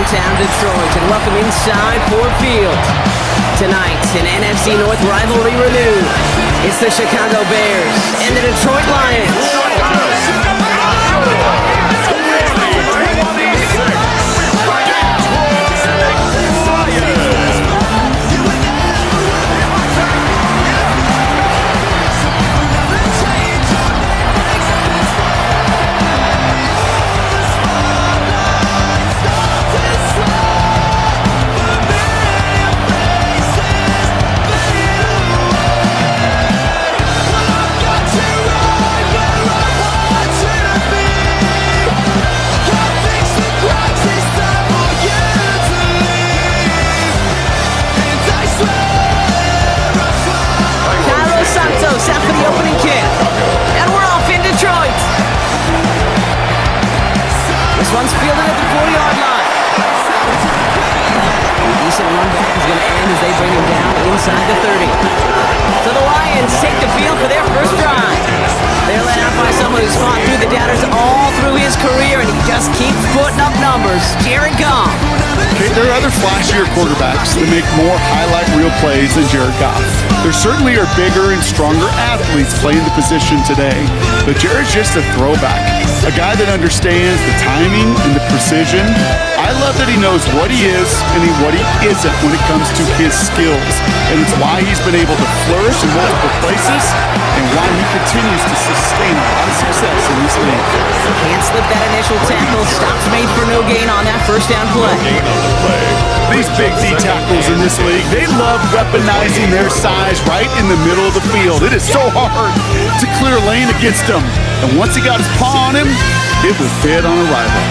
downtown Detroit and welcome inside Ford Field. Tonight, an NFC North rivalry renewed. It's the Chicago Bears and the Detroit Lions. Set for the opening kick, and we're off in Detroit. This one's fielded at the 40-yard line. A decent run back is going to end as they bring him down inside the 30. So the Lions take the field for their first drive. They're led out by someone who's fought through the doubters all through his career, and he just keeps putting up numbers. Jared Goff. Okay, there are other flashier quarterbacks that make more highlight reel plays than Jared Goff. There certainly are bigger and stronger athletes playing the position today, but Jared's just a throwback, a guy that understands the timing and the precision. I love that he knows what he is and what he isn't when it comes to his skills, and it's why he's been able to flourish in multiple places and why he continues to sustain a lot of success in this league. Can't slip that initial tackle. Stops made for no gain on that first down play. These big D tackles in this league, they love weaponizing their size right in the middle of the field. It is so hard to clear lane against him. And once he got his paw on him, it was dead on arrival.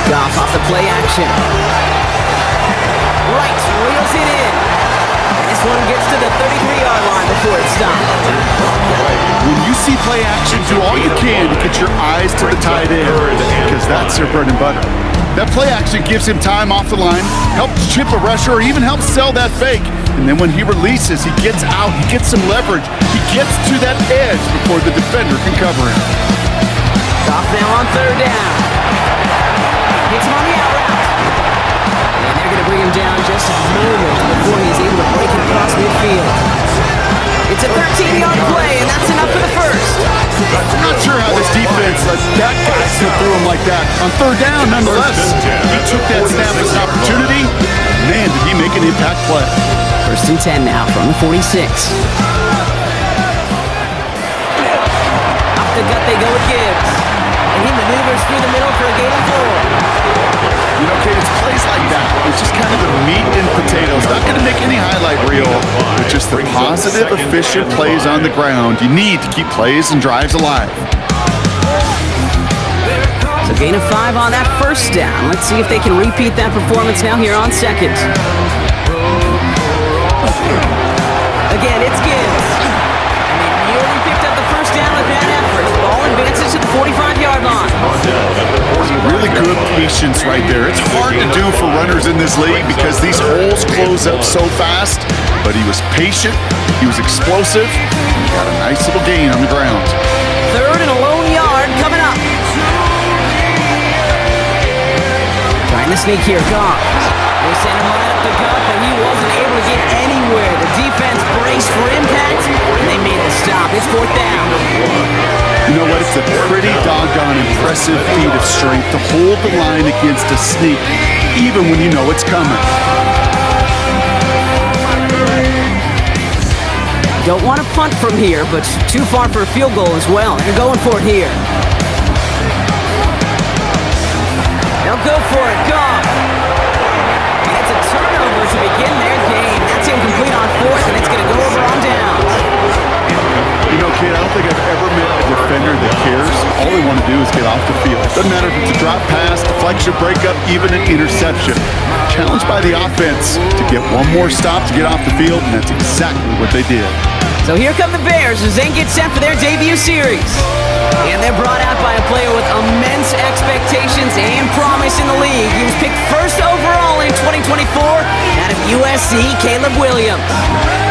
Goff off the play action. Right, reels it in. And this one gets to the 33-yard line before it stops. When you see play action, do all you can to get your eyes to the tight end, because that's their bread and butter. That play action gives him time off the line, helps chip a rusher, or even helps sell that fake. And then when he releases, he gets out, he gets some leverage, he gets to that edge before the defender can cover him. Goff now on third down. Hits him on the out route. And they're going to bring him down just a moment before he's able to break it across midfield. It's a 13-yard play, and that's enough for the first. I'm not sure how this defense let that guy slip through him like that. On third down, nonetheless, he took that snap as an opportunity. Man, did he make an impact play. First and 10 now from the 46. Off the gut they go with Gibbs. And he maneuvers through the middle for a gain of 4. You know, Kate, it's plays like that. It's just kind of the meat and potatoes. Not going to make any highlight reel, but just the positive, efficient plays on the ground. You need to keep plays and drives alive. So gain of 5 on that first down. Let's see if they can repeat that performance now here on second. Again, it's Gibbs. And they nearly picked up the first down with that effort. Ball advances to the 45-yard line. Really good patience right there. It's hard to do for runners in this league because these holes close up so fast, but he was patient, he was explosive, and he got a nice little gain on the ground. Third and a lone yard coming up. Trying to sneak here, Goff. They sent him right up the gut, but he wasn't able to get anywhere. The defense braced for impact, and they made the stop. It's fourth down. You know what? It's a pretty doggone impressive feat of strength to hold the line against a sneak, even when you know it's coming. Don't want to punt from here, but too far for a field goal as well. They're going for it here. They'll go for it. Goff. And it's a turnover to begin their game. That's incomplete on fourth, and it's going to go over on downs. You know, kid, I don't think I've ever met a defender that cares. All they want to do is get off the field. Doesn't matter if it's a drop pass, deflection, breakup, even an interception. Challenged by the offense to get one more stop to get off the field, and that's exactly what they did. So here come the Bears as they get set for their debut series. And they're brought out by a player with immense expectations and promise in the league. He was picked first overall in 2024 out of USC, Caleb Williams.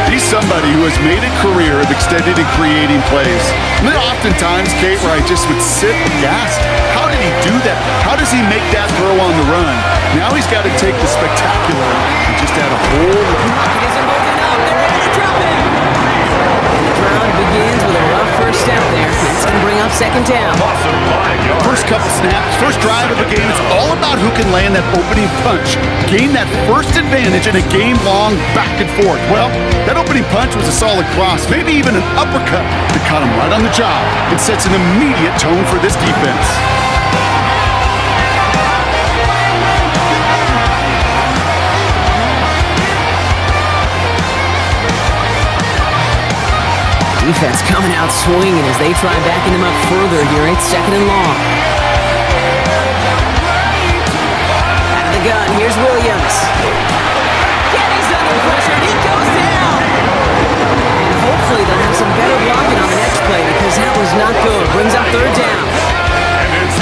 He's somebody who has made a career of extended and creating plays. And then oftentimes, Kate, where I just would sit aghast. How did he do that? How does he make that throw on the run? Now he's got to take the spectacular and just add a whole... Pocket isn't holding up. They're ready to drop him. The round begins with a rough first step there. That's going to bring up second down. First couple snaps, first drive of the game, it's all about who can land that opening punch. Gain that first advantage in a game-long back and forth. Well, that opening punch was a solid cross, maybe even an uppercut that caught him right on the job and sets an immediate tone for this defense. Defense coming out swinging as they try backing him up further here. It's second and long. Out of the gun, here's Williams. Kenny's under pressure, and he goes down. And hopefully they'll have some better blocking on the next play because that was not good. Brings up third down.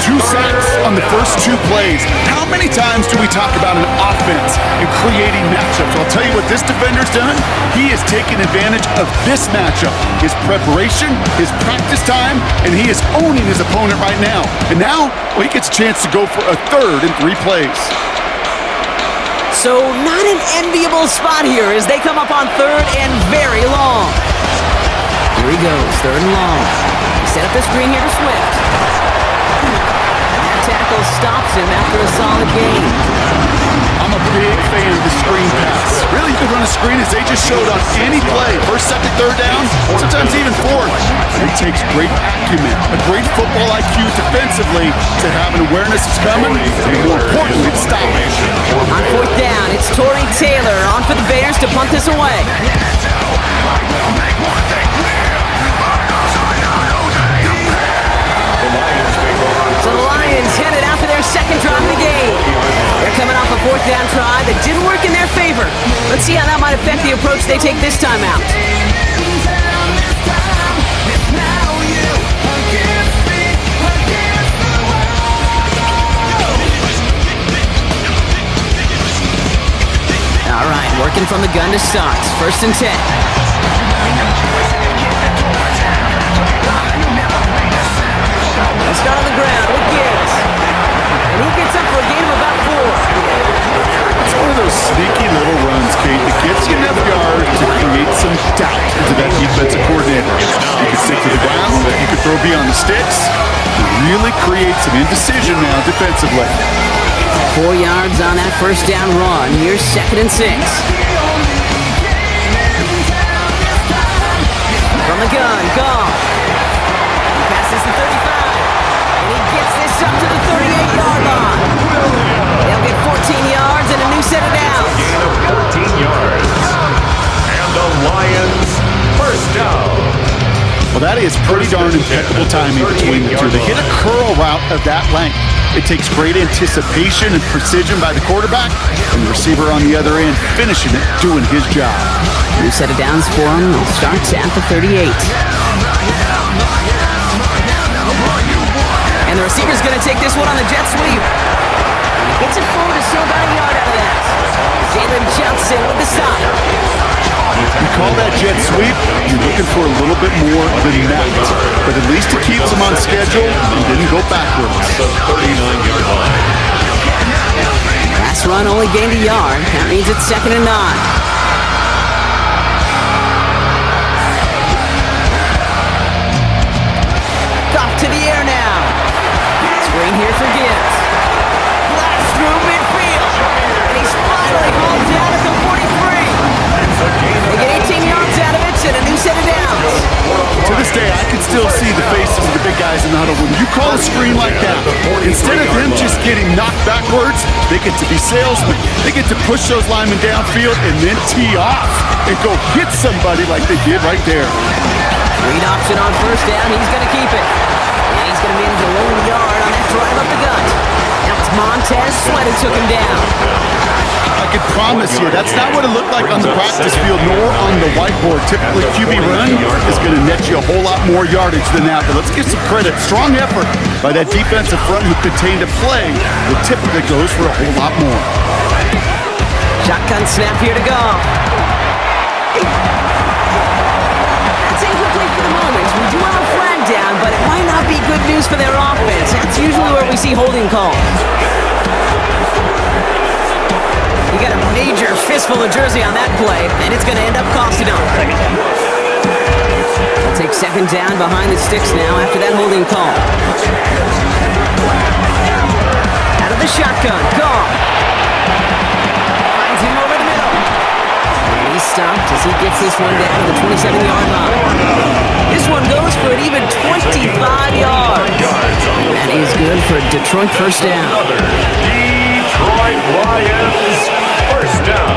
2 sacks on the first 2 plays. How many times do we talk about an offense and creating matchups? I'll tell you what this defender's done. He is taking advantage of this matchup. His preparation, his practice time, and he is owning his opponent right now. And now, well, he gets a chance to go for a third in 3 plays. So not an enviable spot here as they come up on third and very long. Here he goes, third and long. He set up the screen here to Swift. Tackle stops him after a solid gain. I'm a big fan of the screen pass. Really, you can run a screen as they just showed on any play. First, second, third down, sometimes even fourth. It takes great acumen, a great football IQ defensively to have an awareness it's coming, and more importantly, to stop it. On fourth down, it's Tory Taylor on for the Bears to punt this away. So the Lions headed out for their second drive of the game. They're coming off a fourth down try that didn't work in their favor. Let's see how that might affect the approach they take this time out. All right, working from the gun to start. First and 10. Let's start on the ground with Gibbs. And he gets up for a gain of about 4. It's one of those sneaky little runs, Kate, that gets you enough yards to create some doubt into that defensive coordinator. You can stick to the ground, you can throw beyond the sticks. It really creates some indecision now defensively. 4 yards on that first down run. Here's second and 6. From the gun, Goff. He passes the 35. And he gets this up to the 38-yard line. They'll get 14 yards and a new set of downs. 14 yards. And the Lions first down. Well, that is pretty darn impeccable timing between the two. They hit a curl route of that length. It takes great anticipation and precision by the quarterback, and the receiver on the other end finishing it, doing his job. New set of downs for him. It starts at the 38. And the receiver's going to take this one on the jet sweep. Gets it forward to still about a yard out of that. Jalen Johnson with the stop. You call that jet sweep, you're looking for a little bit more than that. But at least it keeps them on schedule and didn't go backwards. The 39-yard line. Last run only gained a yard. That means it's second and 9. Goff to the air now. Screen here for Gibbs. Blast through midfield. And he's finally hauled down at the 43. They get 18 yards out of it and a new set of downs. To this day, I can still see the faces of the big guys in the huddle. When you call a screen like that, instead of them just getting knocked backwards, they get to be salesmen. They get to push those linemen downfield and then tee off and go hit somebody like they did right there. Read option on first down. He's going to keep it. And he's going to manage a lone yard on that drive up the gut. Now it's Montez Sweat who took him down. I can promise you, that's not what it looked like on the practice field nor on the whiteboard. Typically, QB run is going to net you a whole lot more yardage than that. But let's give some credit. Strong effort by that defensive front who contained a play that typically goes for a whole lot more. Shotgun snap here to go. That's incomplete for the moment. We do have a flag down, but it might not be good news for their offense. That's usually where we see holding calls. You got a major fistful of jersey on that play, and it's going to end up costing them. They'll take second down behind the sticks now after that holding call. Out of the shotgun, Goff. Finds him over the middle. And he's stopped as he gets this one down to the 27-yard line. This one goes for an even 25 yards. That is good for a Detroit first down. Detroit Lions first down.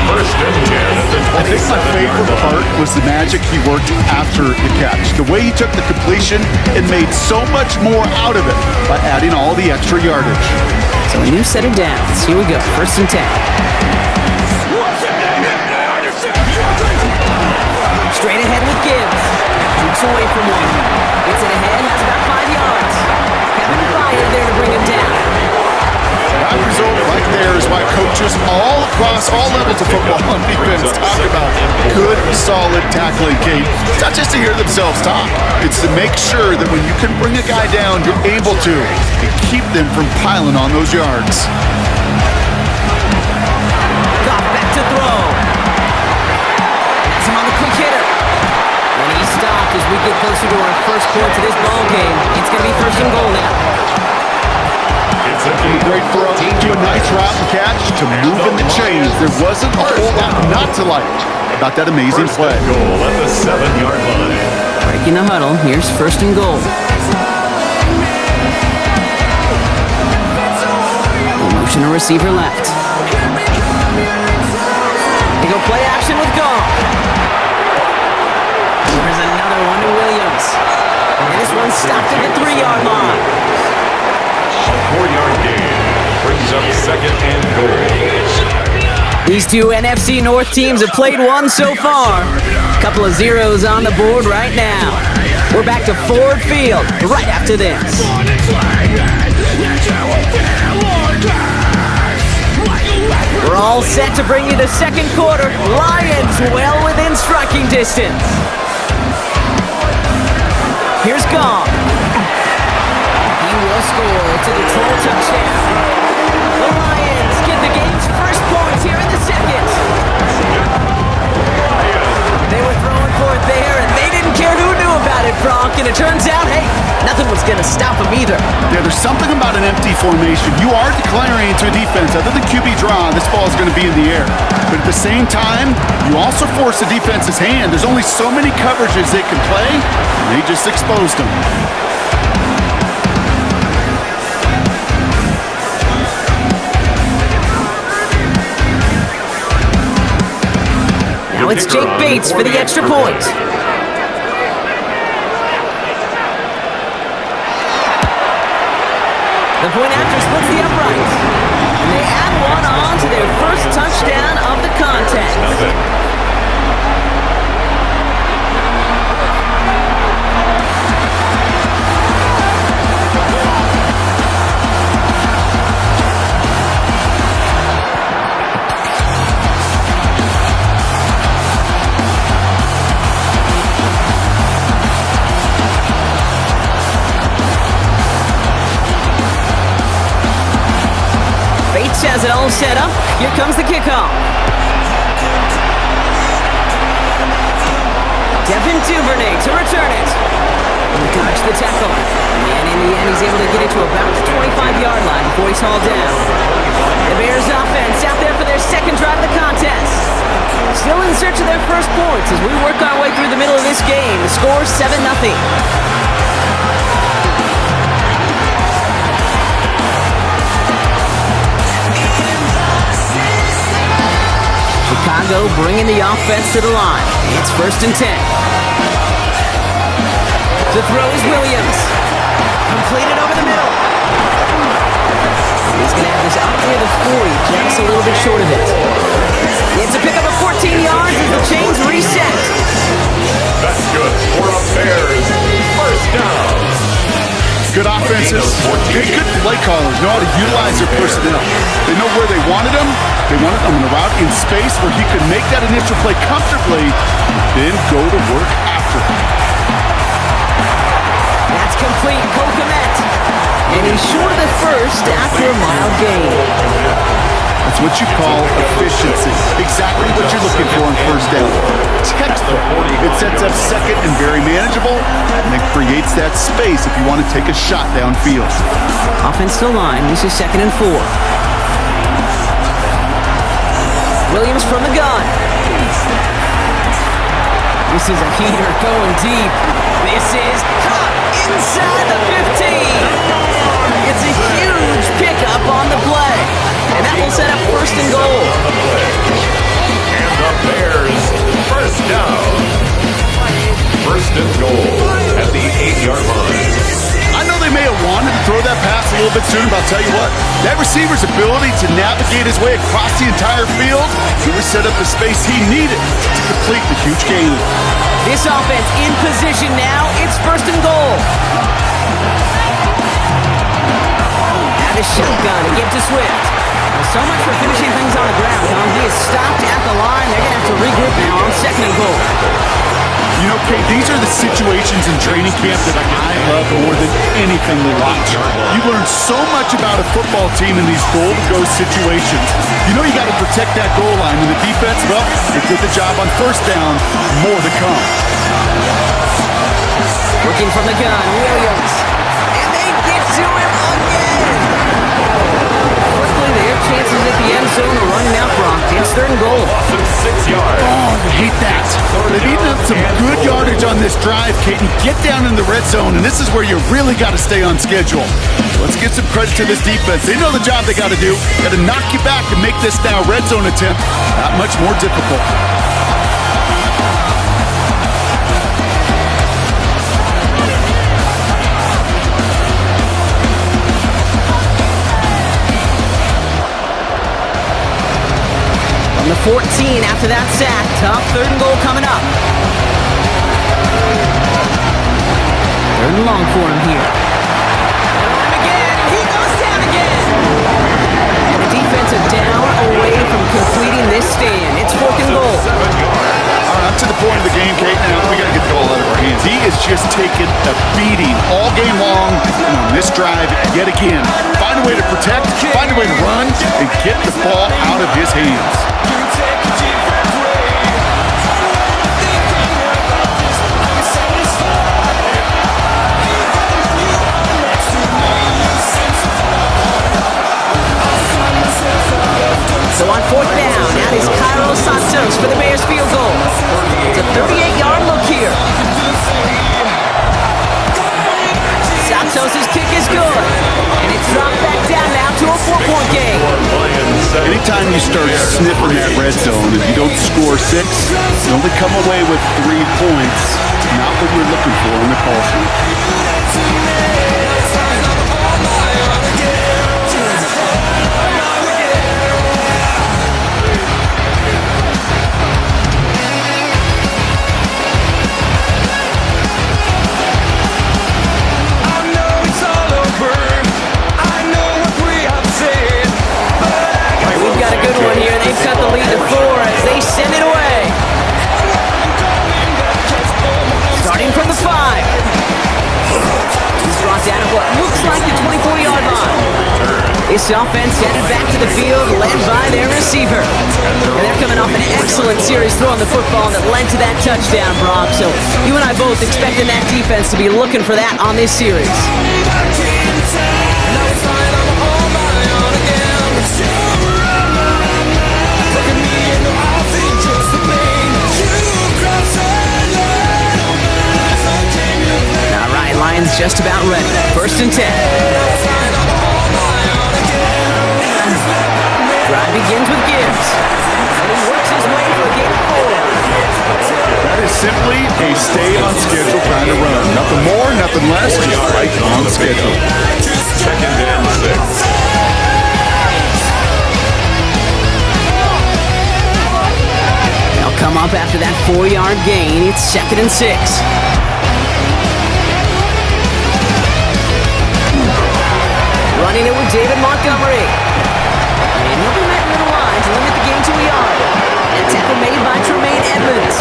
First and 10 at the 27. I think my favorite part was the magic he worked after the catch. The way he took the completion and made so much more out of it by adding all the extra yardage. So a new set of downs. Here we go. First and 10. Straight ahead with Gibbs. Shoots away from one. Gets it ahead. Has about 5 yards. Kevin Byard there to bring him down. That result right there is why coaches all across all levels of football and defense talk about good, solid tackling, Kate. It's not just to hear themselves talk. It's to make sure that when you can bring a guy down, you're able to and keep them from piling on those yards. Goff back to throw. That's him on the quick hitter. When he stopped as we get closer to our first point to this ball game, it's going to be first and goal now. Great for us. Do a nice route and catch to move in the chains. There wasn't a whole lot not to like about that amazing First play. and goal at the 7-yard line. Breaking the huddle. Here's first and goal. Motion a receiver left. They go play action with Goff. There's another one to Williams. And this one stopped at the 3-yard line. A 4-yard gain brings up second and goal. These two NFC North teams have played one so far. A couple of zeros on the board right now. We're back to Ford Field right after this. We're all set to bring you the second quarter. Lions well within striking distance. Here's Goff. He will score. It's a Detroit touchdown. The Lions get the game's first points here in the second. They were throwing for it there, and they didn't care who knew about it, Bronk. And it turns out, hey, nothing was going to stop them either. Yeah, there's something about an empty formation. You are declaring to a defense, other than QB draw, this ball is going to be in the air. But at the same time, you also force the defense's hand. There's only so many coverages they can play, and they just exposed them. Now it's Jake Bates for the extra point. The point after splits the uprights. And they add one on to their first touchdown of the contest. Has it all set up. Here comes the kickoff. Devin Duvernay to return it. Dodge the tackle. And in the end, he's able to get it to about the 25-yard line before he's hauled down. The Bears offense out there for their second drive of the contest. Still in search of their first points as we work our way through the middle of this game. The score 7-0. Chicago bringing the offense to the line. It's first and 10. The throw is Williams. Completed over the middle. He's going to have this up near the 40, just a little bit short of it. It's a pickup of 14 yards as the chains reset. That's good for a Bears first down. Good offenses, good play callers know how to utilize their personnel. They know where they wanted them. They wanted them in a route in space where he could make that initial play comfortably, then go to work after. complete. Cole Kmet. And he's short of the first after a mild gain. That's what you call efficiency. Exactly what you're looking for on first down. Textbook. It sets up second and very manageable, and it creates that space if you want to take a shot downfield. Offensive line. This is 2nd and 4. Williams from the gun. This is a heater going deep. This is caught inside the 15. It's a huge pickup on the play. And that will set up 1st and goal. And the Bears, first down. 1st and goal at the 8-yard line. I know they may have wanted to throw that pass a little bit sooner, but I'll tell you what, that receiver's ability to navigate his way across the entire field, he was set up the space he needed to complete the huge gain. This offense in position now. It's 1st and goal. Out of shotgun and give to Swift. Well, so much for finishing things on the ground, Tom. He is stopped at the line. They're going to have to regroup now on 2nd and goal. You know, Kate, these are the situations in training camp that I love more than anything to watch. You learn so much about a football team in these goal-to-go situations. You know you got to protect that goal line, and the defense, well, they did the job on 1st down. More to come. Working from the gun, Williams. And they get to him again. Quickly, their chances at the end zone are running out, Brock. It's 3rd and goal. Boston 6 yards. Oh, you hate that. They've eaten up some good yardage on this drive, Kate, and get down in the red zone, and this is where you really got to stay on schedule. Let's give some credit to this defense. They know the job they got to do. Got to knock you back and make this now red zone attempt that much more difficult. The 14 after that sack. Tough 3rd and goal coming up. 3rd and long for him here. And again, he goes down again. And the defensive down away from completing this stand. It's 4th and goal. 7 yards. All right, up to the point of the game, Kate. Now we got to get the ball out of our hands. He is just taking a beating all game long, and on this drive yet again. Find a way to protect, find a way to run, and get the ball out of his hands. So on 4th down, that is Cairo Santos for the Bears field goal. It's a 38-yard look here. Santos' kick is good. And it's dropped back down now to a 4-point game. Anytime you start sniffing that red zone, if you don't score 6, you only come away with 3 points. Not what you're looking for in the call sheet. This offense headed back to the field, led by their receiver. And they're coming off an excellent series throwing the football that led to that touchdown, Brock. So you and I both expecting that defense to be looking for that on this series. All right, Lions just about ready. 1st and 10. Drive begins with Gibbs. And he works his way for a gain of 4. That is simply a stay on schedule kind of run. Nothing more, nothing less, just right on schedule. 2nd and 6. They'll come up after that 4-yard gain. It's 2nd and 6. Running it with David Montgomery. And he'll be met near the line to limit the gain to a yard. And tackle made by Tremaine Edmonds.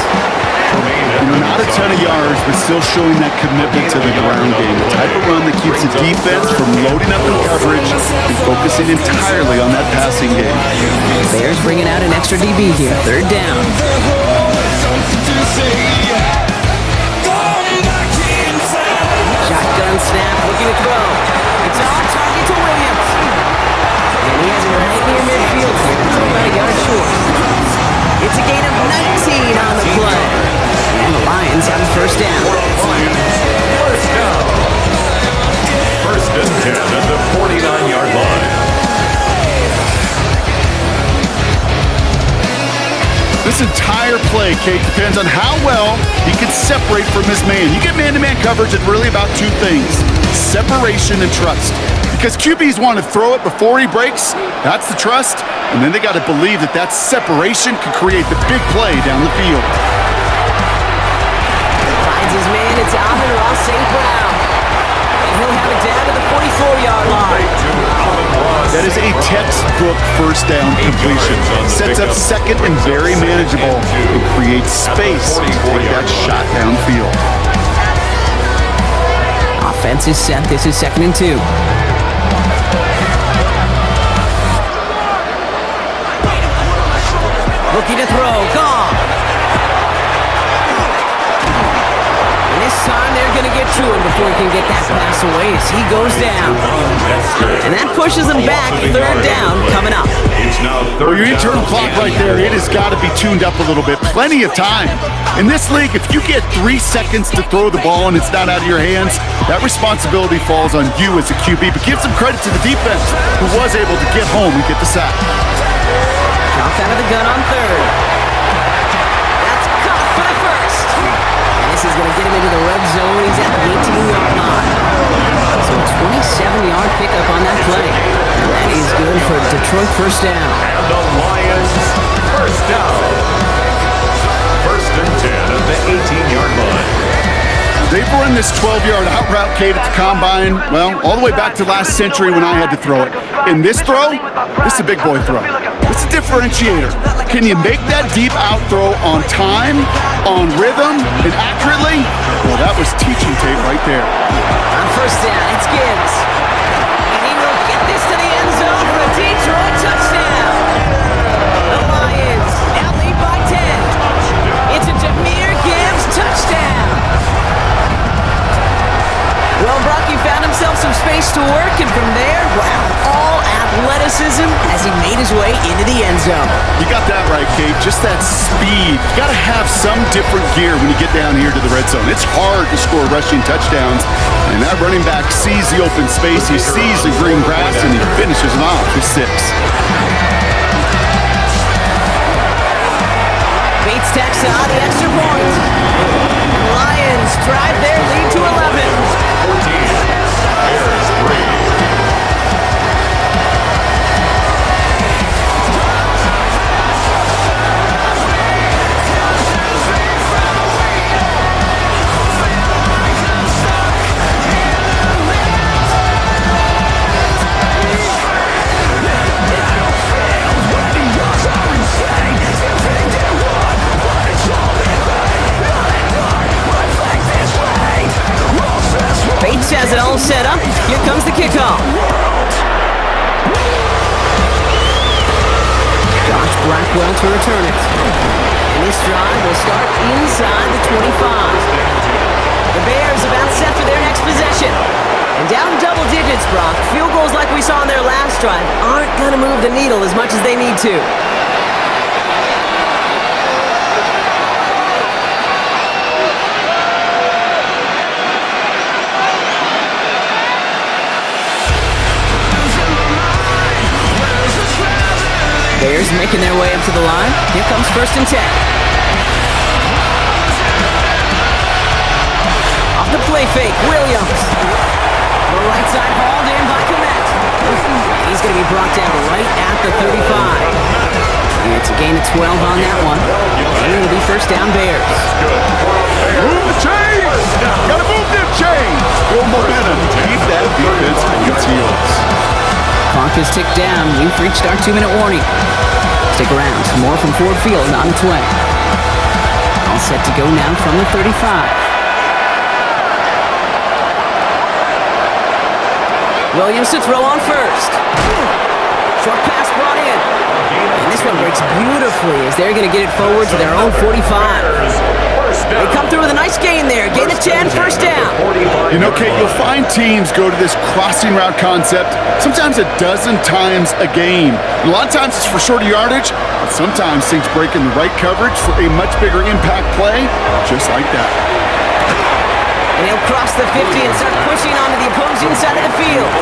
Not a ton of yards, but still showing that commitment to the ground game. The type of run that keeps the defense from loading up in coverage and focusing entirely on that passing game. Bears bringing out an extra DB here. Third down. Shotgun snap, looking to throw. It's on target to Williams. And he has it right near midfield here. It's about a yard short. It's a gain of 19 on the play. And the Lions have the first down. First down. First and 10 at the 49-yard line. This entire play, Kate, depends on how well he can separate from his man. You get man-to-man coverage, it's really about two things: separation and trust. Because QBs want to throw it before he breaks, that's the trust, and then they got to believe that that separation can create the big play down the field. Finds his man, it's Amon-Ra St. Brown. And he'll have it down to the 44-yard line. That is a textbook first down completion. Sets up second and very manageable and creates space to take that shot downfield. Offense is set. This is 2nd and 2. Looking to throw. Gone. And this time they're going to get to him before he can get that pass away as he goes down. And that pushes him back. Third down coming up. Well, your internal clock right there, it has got to be tuned up a little bit. Plenty of time. In this league, if you get 3 seconds to throw the ball and it's not out of your hands, that responsibility falls on you as a QB. But give some credit to the defense who was able to get home and get the sack. Dropped out of the gun on third. That's caught for the first. And this is going to get him into the red zone. He's at the 18-yard line. So a 27-yard pickup on that play. And that is good for Detroit first down. And the Lions first down. First and 10 at the 18-yard line. They've run this 12-yard out route, Kate, at the combine, well, all the way back to last century when I had to throw it. In this throw, this is a big boy throw. It's a differentiator. Can you make that deep out throw on time, on rhythm, and accurately? Well, that was teaching tape right there. On first down, it's Gibbs. And he will get this to the end zone for a Detroit touchdown. The Lions now lead by 10. It's a Jahmyr Gibbs touchdown. Well, Brocky found himself some space to work, and from there, wow, all athleticism as he made his way into the end zone. You got that right, Kate. Just that speed. You got to have some different gear when you get down here to the red zone. It's hard to score rushing touchdowns, and that running back sees the open space, he sees the green grass, and he finishes it off with 6. Bates tacks on the extra point. Lions drive their lead to 11. 14. Bears 3. Bates has it all set up. Here comes the kickoff. Josh Blackwell to return it. And this drive will start inside the 25. The Bears about set for their next possession. And down double digits, Brock. Field goals like we saw in their last drive aren't going to move the needle as much as they need to. Bears making their way up to the line. Here comes first and 10. Off the play fake, Williams. The right side hauled in by Kmet. He's going to be brought down right at the 35. It's a gain of 12 on that one. And it'll be first down Bears. Move the chains! Gotta move them chains! Build momentum. Keep that defense on its heels. Clock is ticked down. We've reached our 2-minute warning. Stick around. More from Ford Field on its way. On He's set to go now from the 35. Williams to throw on first. Short pass brought in. And this one breaks beautifully as they're going to get it forward to their own 45. They come through with a nice gain there. Gain of 10, first down. You know, Kate, you'll find teams go to this crossing route concept sometimes a dozen times a game. And a lot of times it's for shorter yardage, but sometimes things break in the right coverage for a much bigger impact play, just like that. And he'll cross the 50 and start pushing onto the opposing side of the field.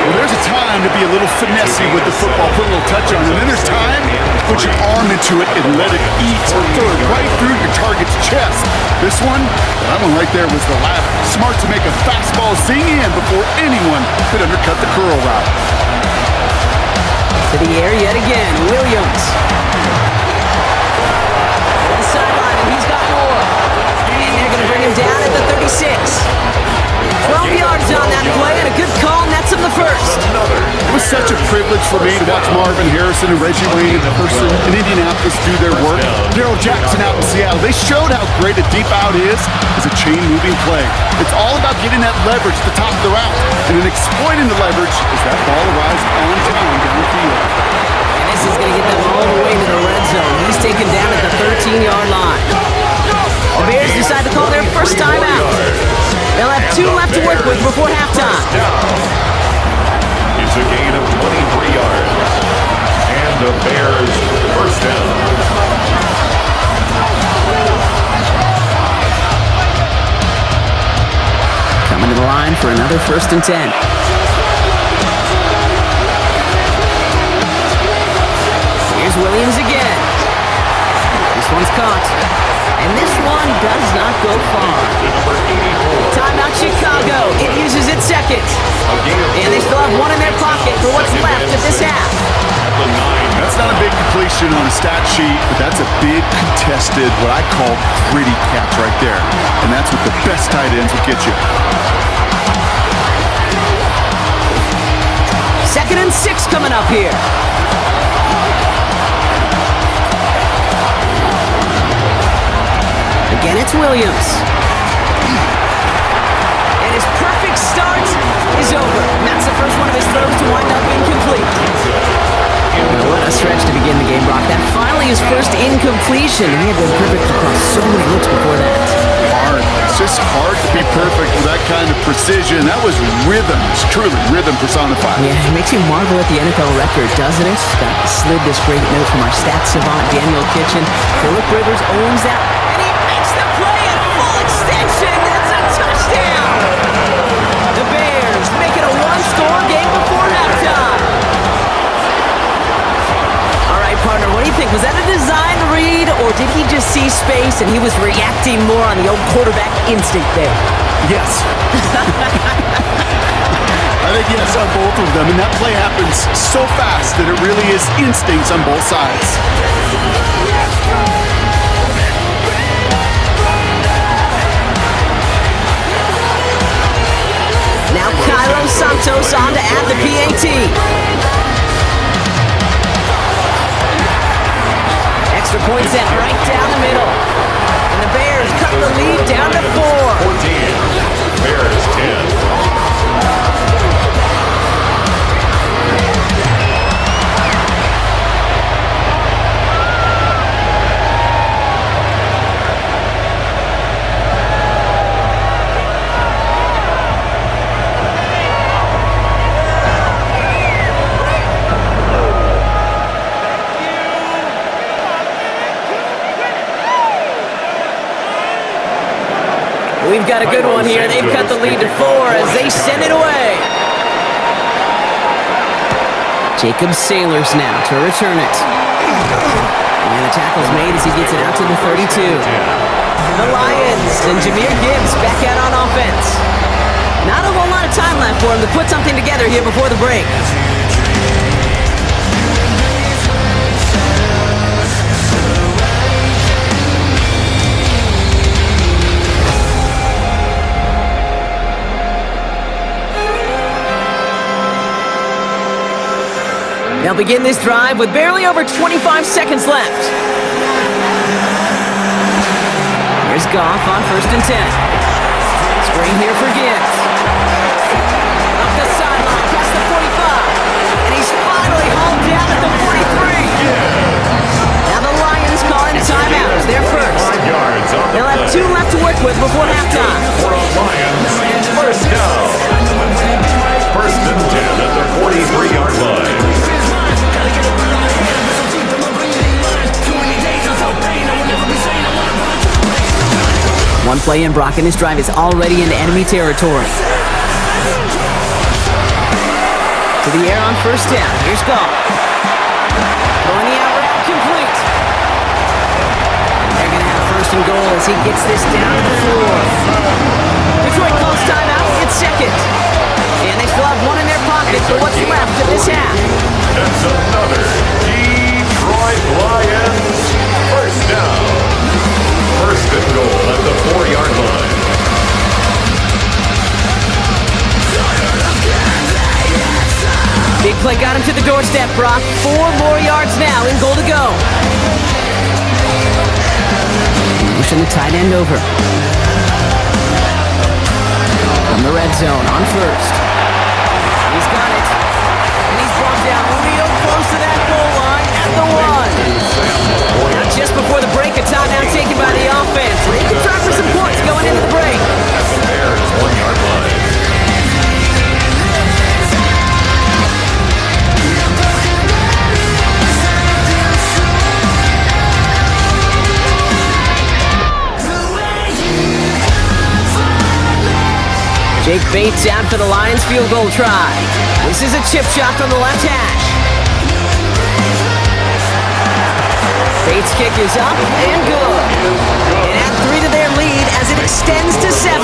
Well, there's a time to be a little finessey with the football, put a little touch on it. And then there's time to put your arm into it and let it eat third right through your target's chest. This one, that one right there was the ladder. Smart to make a fastball zing in before anyone could undercut the curl route. To the air yet again, Williams. The sideline, and he's got more. And they're going to bring him down at the 36. 12 yards on that play, and a good call nets him the first. It was such a privilege for me to watch Marvin Harrison and Reggie Wayne in person in Indianapolis do their work. Daryl Jackson out in Seattle, they showed how great a deep out is as a chain-moving play. It's all about getting that leverage at the top of the route, and then exploiting the leverage as that ball arrives on time downfield. And this is going to get them all the way to the red zone. He's taken down at the 13-yard line. The Bears decide to call their first time out. They'll have 2 left to work with before halftime. It's a gain of 23 yards. And the Bears first down. Coming to the line for another 1st and 10. Here's Williams again. This one's caught. And this one does not go far. Timeout Chicago. It uses its second. And they still have one in their pocket for what's left of this half. That's not a big completion on a stat sheet, but that's a big contested, what I call gritty catch right there. And that's what the best tight ends will get you. 2nd and 6 coming up here. Again, it's Williams. And his perfect start is over. And that's the first one of his throws to wind up incomplete. What a stretch to begin the game, Brock. That finally his first incompletion. He had been perfect across so many looks before that. Hard. It's just hard to be perfect with that kind of precision. That was rhythm. It's truly rhythm personified. Yeah, it makes you marvel at the NFL record, doesn't it? Got slid this great note from our stats savant, Daniel Kitchen. Phillip Rivers owns that. And he makes the play at full extension. That's a touchdown. The Bears make it a one-score game before halftime. All right, partner, what do you think? Was that a design read, or did he just see space and he was reacting more on the old quarterback instinct there? Yes. I think yes on both of them, and that play happens so fast that it really is instincts on both sides. Now Cairo Santos on to add the PAT. Extra point set right down the middle. And the Bears cut the lead down to 4. 14. Bears 10. We've got a good one here. They've cut the lead to 4 as they send it away. Jacob Sailors now to return it. And the tackle's made as he gets it out to the 32. The Lions and Jahmyr Gibbs back out on offense. Not a whole lot of time left for him to put something together here before the break. They'll begin this drive with barely over 25 seconds left. Here's Goff on 1st and 10. Screen here for Gibbs. Up the sideline, past the 45. And he's finally hauled down at the 43. Now the Lions calling a timeout as their first. 5 yards on the They'll have play. 2 left to work with before halftime. For the Lions, first down. 1st and 10 at the 43-yard line. One play in, Brock, and his drive is already into enemy territory. To the air on 1st down. Here's Goff. Throwing the out route complete. And they're going to have 1st and goal as he gets this down to the floor. Detroit calls timeout. It's 2nd. And they still have 1 in their pocket for what's left of this half. That's another Detroit Lions first down. 1st and goal at the 4-yard line. Big play got him to the doorstep, Brock. 4 more yards now in goal to go. Pushing the tight end over. From the red zone on 1st. He's got it. And he's brought down real close to that goal line at the 1. Now just before the break, a timeout taken by the offense. They can try for some points going into the break. At the Bears' 1-yard line. Jake Bates out for the Lions field goal try. This is a chip shot from the left hash. Bates' kick is up and good. And add 3 to their lead as it extends to 7.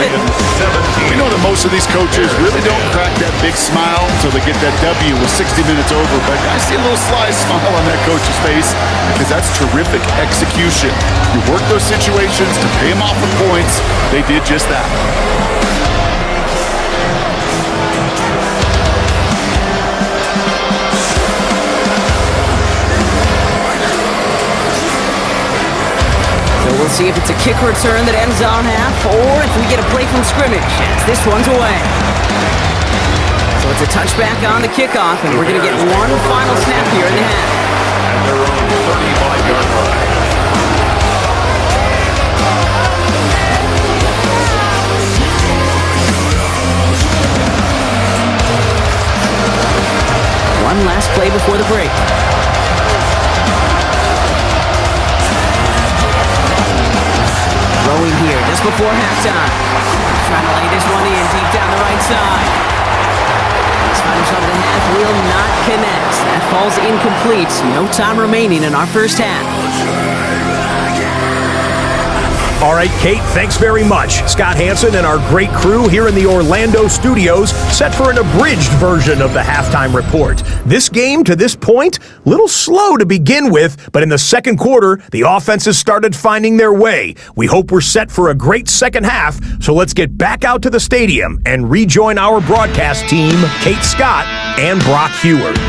We know that most of these coaches really don't crack that big smile until they get that W with 60 minutes over, but I see a little sly smile on that coach's face because that's terrific execution. You work those situations to pay them off with points. They did just that. We'll see if it's a kick return that ends on half, or if we get a play from scrimmage, as this one's away. So it's a touchback on the kickoff, and we're going to get one final snap here in the half. And they're on the 35-yard line. One last play before the break. Throwing here just before halftime. Trying to lay this one in deep down the right side. This final shot of the half will not connect. That falls incomplete. No time remaining in our first half. All right, Kate, thanks very much. Scott Hansen and our great crew here in the Orlando studios set for an abridged version of the halftime report. This game, to this point, little slow to begin with, but in the second quarter, the offenses started finding their way. We hope we're set for a great second half, so let's get back out to the stadium and rejoin our broadcast team, Kate Scott and Brock Huard.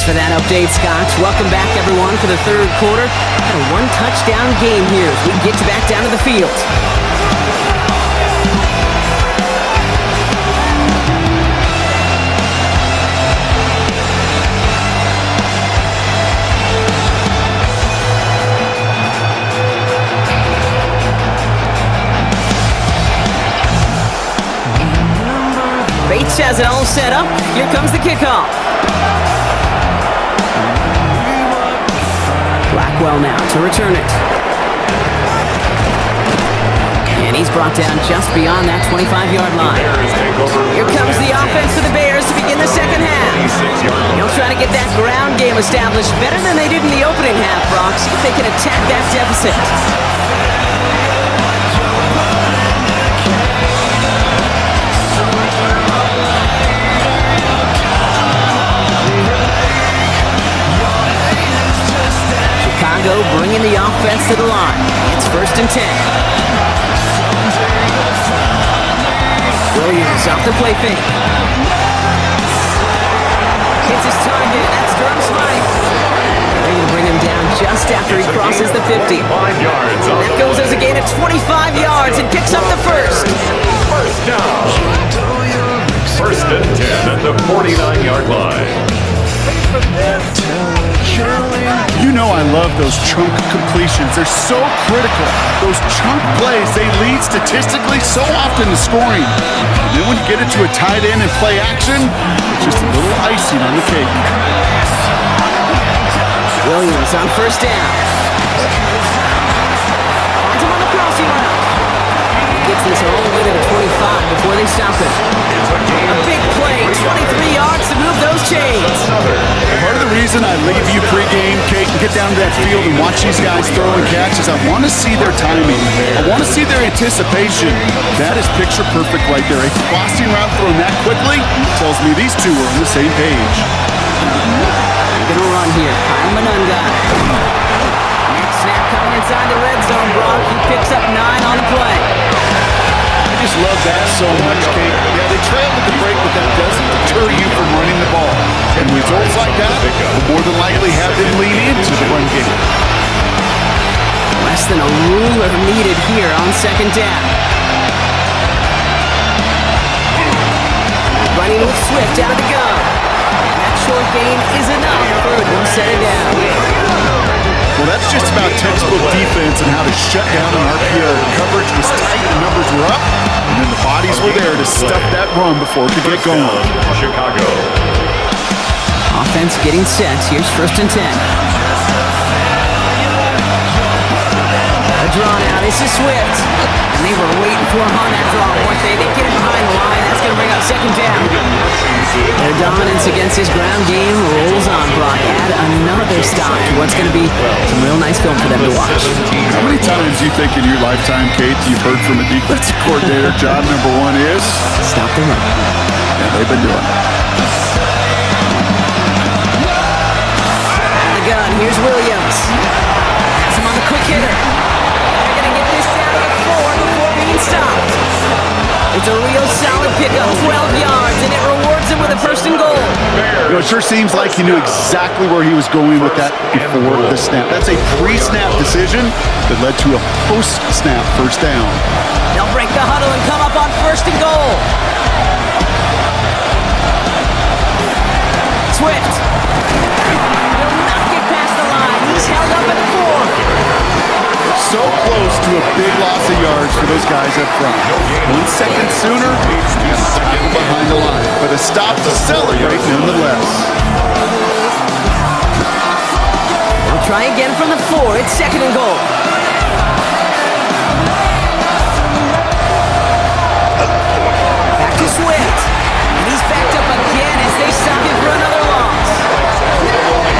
For that update, Scott. Welcome back, everyone, for the third quarter. Got a one-touchdown game here as we get you back down to the field. Bates has it all set up. Here comes the kickoff. Blackwell now to return it. And he's brought down just beyond that 25-yard line. Here comes the offense for the Bears to begin the second half. They'll try to get that ground game established better than they did in the opening half, Brock. See if they can attack that deficit. Chicago bringing the offense to the line. It's 1st and 10. Williams off the play fake. finds his target. That's Durham Smythe. They're going to bring him down just after he crosses the 50. 5 yards. That goes as a gain of 25 yards and picks up the first. First down. First and 10 at the 49-yard line. You know I love those chunk completions. They're so critical. Those chunk plays, they lead statistically so often to scoring. And then when you get it to a tight end and play action, it's just a little icing on the cake. Williams on first down. Finds him on the crossing route. Gets this all the way to the 25 before they stop him. A big play, 23 yards to move those chains. Part of the reason I leave you pregame, Kate, and get down to that field and watch these guys throw and catch is I want to see their timing. I want to see their anticipation. That is picture perfect right there. A crossing route thrown that quickly tells me these two are on the same page. They're going to run here. Kyle Manunga. Next snap coming inside the red zone. Brock, he picks up 9 on the play. I just love that so much, Kate. Yeah, they trailed at the break, but that doesn't deter you from running the ball. And results like that will more than likely have them lean into the run game. Less than a ruler needed here on second down. Running with Swift out of the gun. And that short gain is enough for him to set it down. Well, that's just about textbook defense and how to shut down an RPO. The coverage was tight, the numbers were up, and then the bodies were there to stuff that run before it could get going. Chicago. Offense getting set. Here's first and 10. A draw now. This is Swift. And they were waiting for him on that draw, weren't they? They get him behind the line. That's going to bring up second down. Their dominance against his ground game rolls on, Brock. Add another stop to what's going to be some real nice film for them to watch. How many times do you think in your lifetime, Kate, you've heard from a defensive coordinator, job number 1 is? Stop the run. Yeah, they've been doing it. The gun. Here's Williams. Has him on the quick hitter. They're going to get this down to 4 before being stopped. It's a real solid pickup, 12 yards, and it rewards him with a first and goal. You know, it sure seems like he knew exactly where he was going with that before the snap. That's a pre-snap decision that led to a post-snap first down. They'll break the huddle and come up on first and goal. Swift. Will not get past the line. He's held up at the 4. So close to a big loss of yards for those guys up front. 1 second sooner, behind the line. But a stop to celebrate nonetheless. They'll try again from the 4. It's second and goal. Back to Swift. And he's backed up again as they stop him for another loss.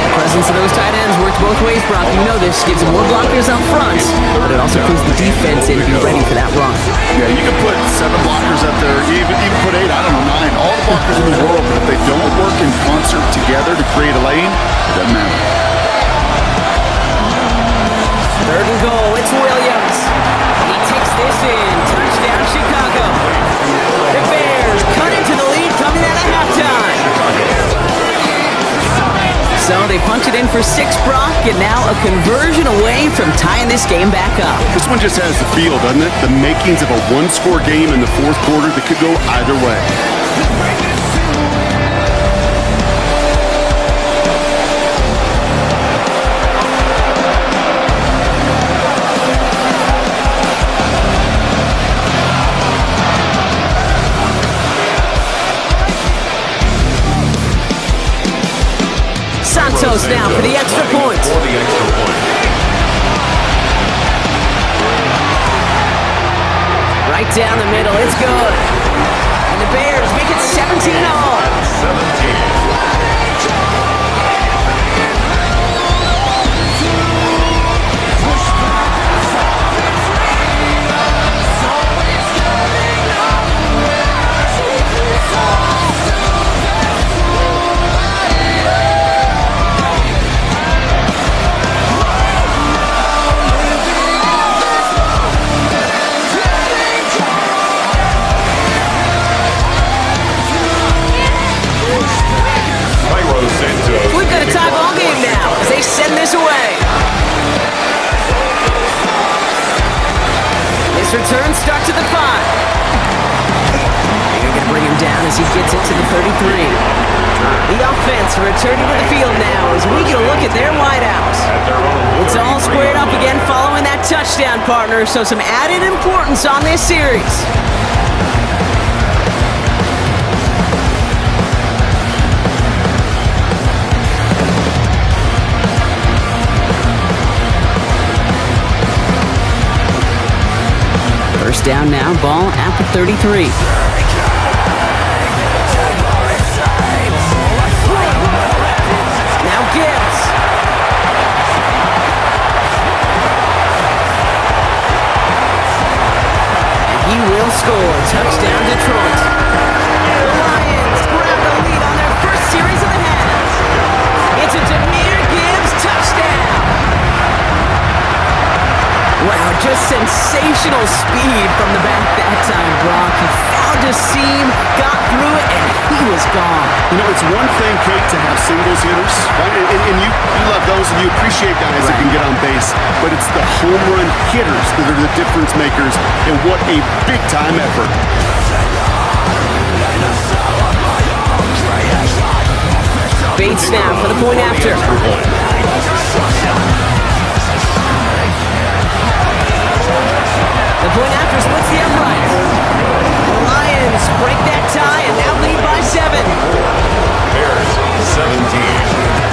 The presence of those tight ends works both ways, Brock. You know this. Gives them more blockers up front, but it also puts the defense in to be ready for that run. Yeah, you can put 7 blockers up there, even put 8, I don't know, 9, all the blockers in the world, but if they don't work in concert together to create a lane, it doesn't matter. Third and goal. It's Williams. He takes this in. Touchdown, Chicago. The Bears cut into the lead coming out of halftime. So they punch it in for 6, Brock, and now a conversion away from tying this game back up. This one just has the feel, doesn't it? The makings of a 1-score game in the 4th quarter that could go either way. Santos now for the extra point. Right down the middle, it's good. And the Bears make it 17-all. 17. Kicks return, start to the 5. They're going to bring him down as he gets it to the 33. The offense returning to the field now as we get a look at their wideouts. It's all squared up again following that touchdown, partner, so some added importance on this series. First down now, ball at the 33. Now Gibbs. And he will score. Touchdown, Detroit. The Lions grab the lead on their first series of the half. It's a Jahmyr Gibbs touchdown. Wow, just sensational speed from the back that time, Brock. He found a seam, got through it, and he was gone. You know, it's one thing, Kate, to have singles hitters, right? And you love those, and you appreciate guys that can get on base. But it's the home run hitters that are the difference makers, and what a big-time effort. Bates now for the point after. The point after splits the upright. The Lions break that tie and now lead by 7. Bears 17.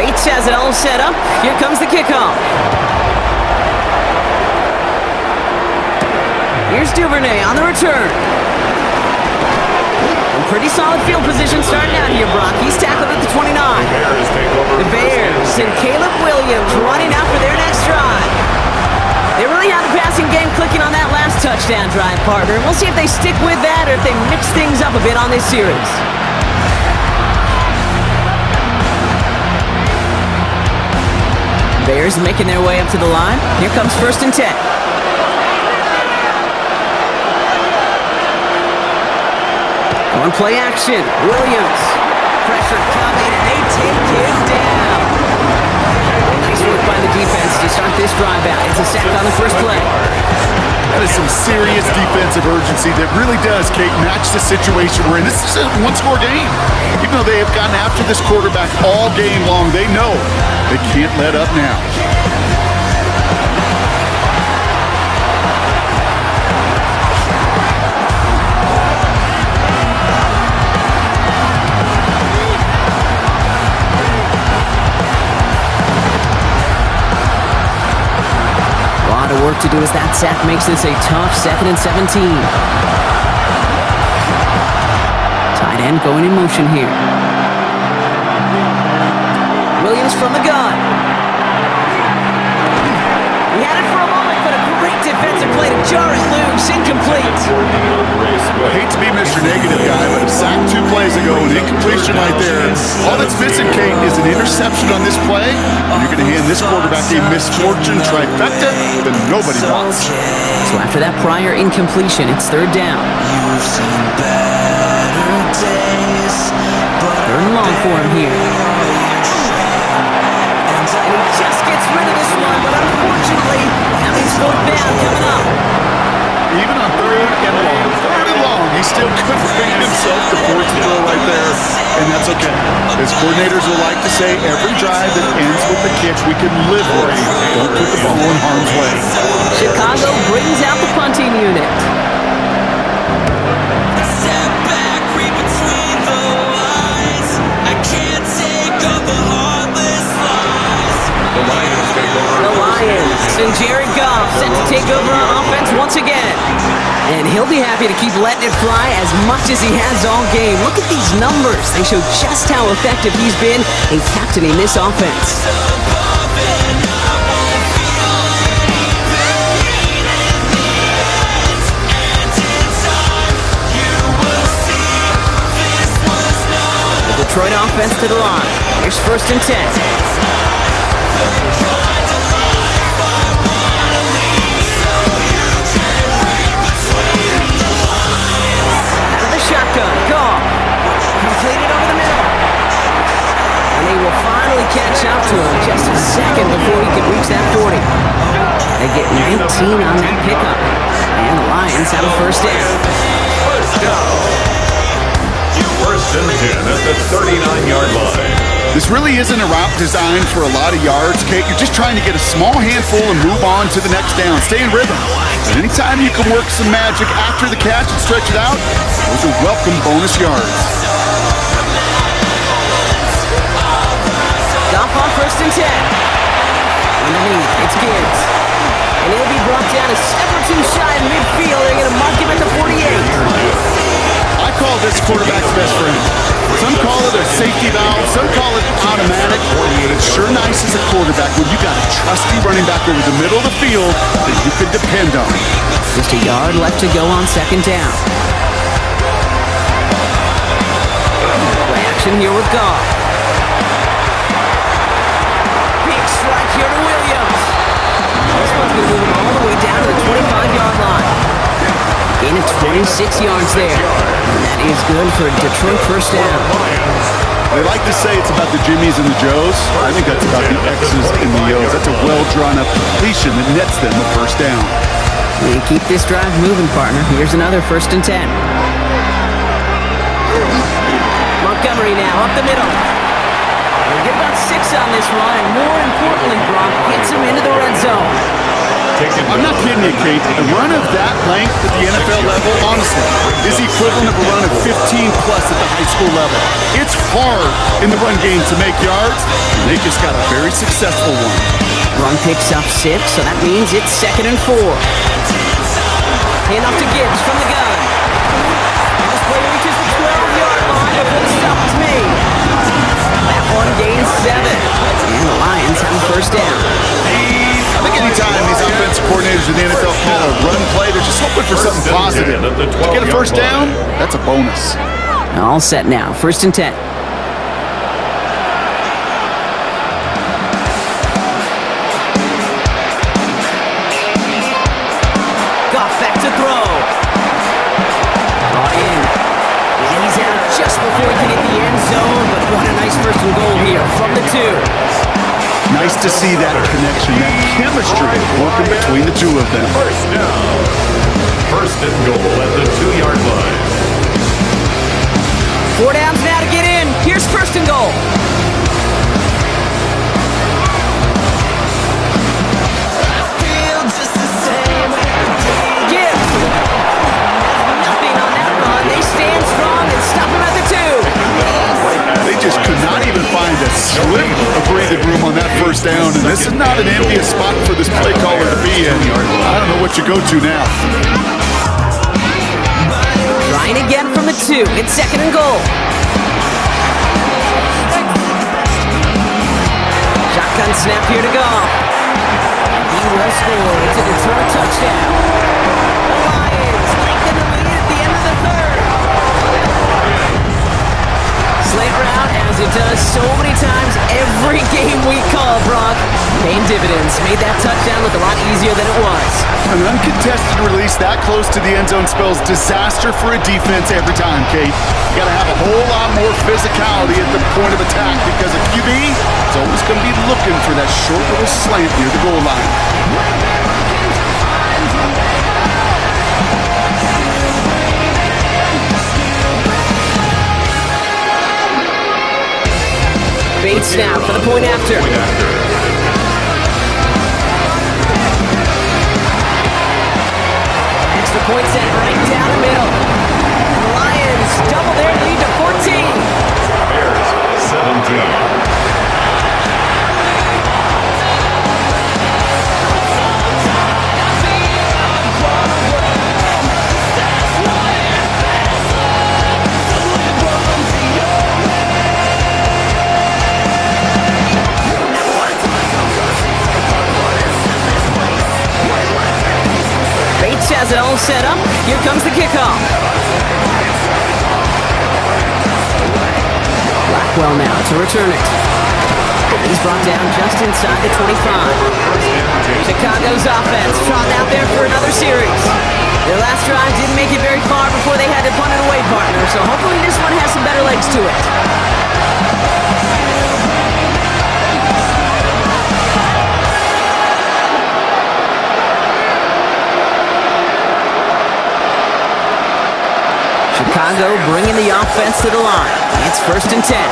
Bates has it all set up. Here comes the kickoff. Here's Duvernay on the return. And pretty solid field position starting out here, Brock. He's tackled at the 29. The Bears and Caleb Williams running out for their next drive. They really have the passing game clicking on that last touchdown drive, partner. We'll see if they stick with that or if they mix things up a bit on this series. Bears making their way up to the line. Here comes 1st and 10. On play action, Williams. Pressure coming, and they take him down. Nice work by the defense to start this drive out. It's a sack on the first play. That is some serious defensive urgency that really does, Kate, match the situation we're in. This is a one-score game. Even though they have gotten after this quarterback all game long, they know they can't let up now. Work to do as that sack makes this a tough 2nd and 17. Tight end going in motion here. Williams from the gun. He had it for a moment, but a great defensive play to jar it loose, incomplete. I hate to be Mr. Negative guy, but a sack 2 plays ago, an incompletion right there. All that's missing, Kate, is an interception on this play. And you're going to hand this quarterback a misfortune trifecta that nobody wants. So after that prior incompletion, it's 3rd down. 3rd and long for him here. And he just gets rid of this one, but unfortunately, that means 4th down coming up. Even on 3rd and long, he still couldn't bring himself to force the throw right there, and that's okay. As coordinators will like to say, every drive that ends with a kick, we can live with. Don't put the ball in harm's way. Chicago brings out the punting unit. The Lions and Jared Goff set to take over on offense once again. And he'll be happy to keep letting it fly as much as he has all game. Look at these numbers. They show just how effective he's been in captaining this offense. Detroit offense to the line. Here's 1st and 10. Out of the shotgun. Goff. Completed over the middle. And they will finally catch up to him just a second before he could reach that 40. They get 19 on that pickup. And the Lions have a 1st down. First down. 1st and 10 at the 39-yard line. This really isn't a route designed for a lot of yards, Kate. You're just trying to get a small handful and move on to the next down. Stay in rhythm. And anytime you can work some magic after the catch and stretch it out, those are welcome bonus yards. Goff on 1st and 10. Underneath, it's Gibbs. And he'll be brought down a step or two shy in midfield. They're going to mark him at the 48. I call this quarterback's best friend. Some call it a safety valve, some call it automatic. It's sure nice as a quarterback when you got a trusty running back over the middle of the field that you can depend on. Just a yard left to go on 2nd down. Play action here with Goff. Big strike here to Williams. This one's going to move him all the way down to the 25-yard line. Gain of 26 yards there. And that is good for a Detroit 1st down. They like to say it's about the Jimmies and the Joes. I think that's about the X's and the O's. That's a well-drawn-up completion that nets them a 1st down. We keep this drive moving, partner. Here's another 1st and 10. Montgomery now up the middle. We'll get about 6 on this run, and more importantly, Brock gets him into the red zone. I'm not kidding you, Kate. A run of that length at the NFL level, honestly, is the equivalent of a run of 15-plus at the high school level. It's hard in the run game to make yards, and they just got a very successful one. Run picks up 6, so that means it's 2nd and 4. Hand off to Gibbs from the gun. This play reaches the 12-yard line before the stop is made. That one gains 7. And the Lions have a 1st down. I think anytime these offensive coordinators in the NFL call a run play, they're just hoping for something positive. To get a 1st down, that's a bonus. All set now. 1st and 10. Goff back to throw. Brought in. And he's out just before he can hit the end zone. But what a nice 1st and goal here from the 2. Nice to see that connection, that chemistry working between the two of them. 1st down. 1st and goal at the 2-yard line. 4 downs now to get in. Here's 1st and goal. Gibbs. Nothing on that run. They stand strong and stop him at the 2. They just could not even find a slip of breathing room on that 1st down, and this is not an envious spot for this play caller to be in. I don't know what you go to now. Trying again from the 2. It's 2nd and goal. Shotgun snap here to Goff. And he will score. It's a Detroit touchdown. The Lions lengthen the lead at the end of the 3rd. Slant route, as it does so many times every game we call, Brock. Paying dividends. Made that touchdown look a lot easier than it was. An uncontested release that close to the end zone spells disaster for a defense every time, Kate. You got to have a whole lot more physicality at the point of attack because a QB is always going to be looking for that short little slant near the goal line. Bates now for the point after. Extra point set right down the middle. The Lions double their lead to 14. Bears 17. Has it all set up. Here comes the kickoff. Clock well now to return it. He's brought down just inside the 25. Chicago's offense trotting out there for another series. Their last drive didn't make it very far before they had to punt it away, partner, so hopefully this one has some better legs to it. Chicago bringing the offense to the line. It's 1st and 10.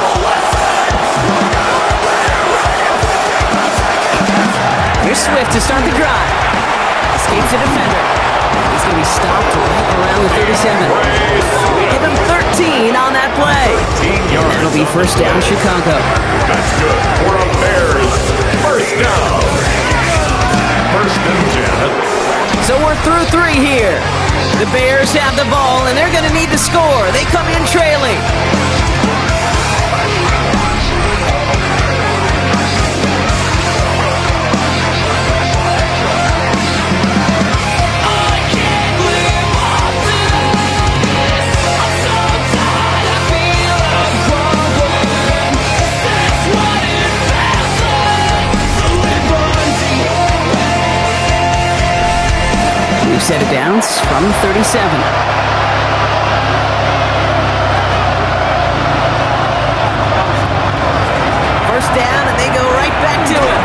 Here's Swift to start the drive. Escapes the defender. He's going to be stopped right around the 37. Give him 13 on that play. And that'll be 1st down, Chicago. That's good for the Bears. 1st down. 1st and 10. So we're through 3 here. The Bears have the ball, and they're going to need to score. They come in trailing. Set it down from 37. 1st down, and they go right back to it.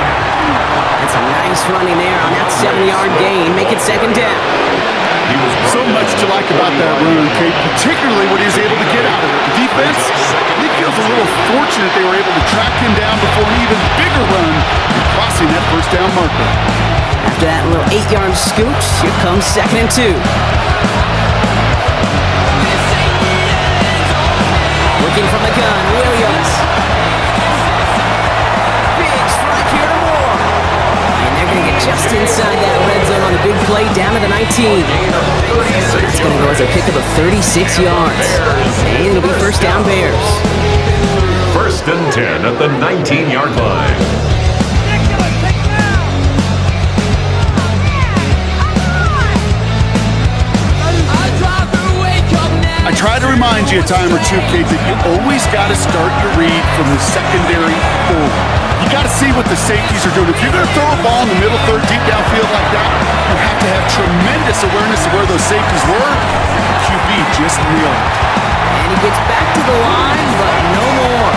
That's a nice running there on that 7-yard gain. Make it 2nd down. So much to like about that run, Kate, particularly what he was able to get out of it. The defense, he feels a little fortunate they were able to track him down before an even bigger run and crossing that 1st down marker. After that little 8-yard scoot, here comes 2nd and 2. Looking from the gun, Williams. Big strike here to Moore. And they're going to get just inside that red zone on the big play down to the 19. It's going to go as a pickup of 36 yards. And it'll be 1st down Bears. 1st and 10 at the 19-yard line. I try to remind you a time or two, Kate, that you always got to start your read from the secondary forward. You got to see what the safeties are doing. If you're going to throw a ball in the middle third, deep downfield like that, you have to have tremendous awareness of where those safeties were. QB just nailed it. And he gets back to the line, but no more.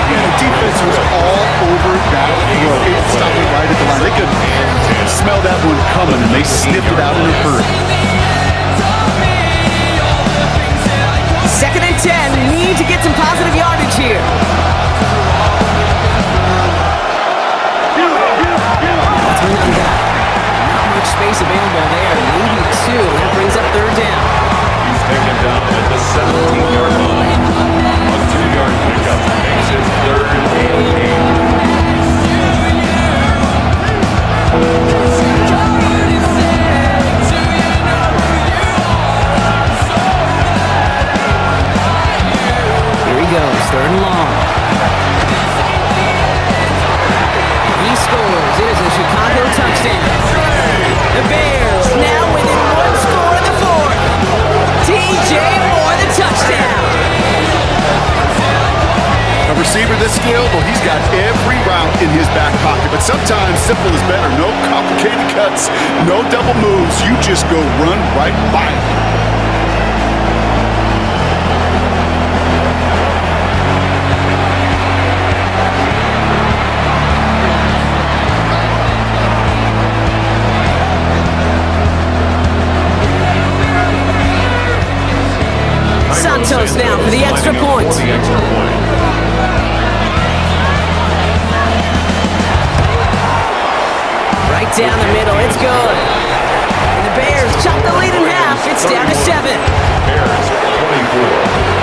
Yeah, the defense was all over that throw. They stopped it right at the line. They could smell that one coming, and they sniffed it out in a hurry. 2nd and 10, need to get some positive yardage here. That's Renanga. Not much space available there, maybe 2. That brings up 3rd down. He's taken down at the 17-yard line. A 2-yard pickup makes it 3rd and 8. Goes 3rd and long. He scores. It is a Chicago touchdown. The Bears now within 1 score in the 4th. TJ Moore, the touchdown. A receiver this skilled, well, he's got every route in his back pocket. But sometimes simple is better. No complicated cuts, no double moves. You just go run right by it. Santos now for the extra point. Right down the middle, it's good. And the Bears chop the lead in half. It's down to 7. Bears 24.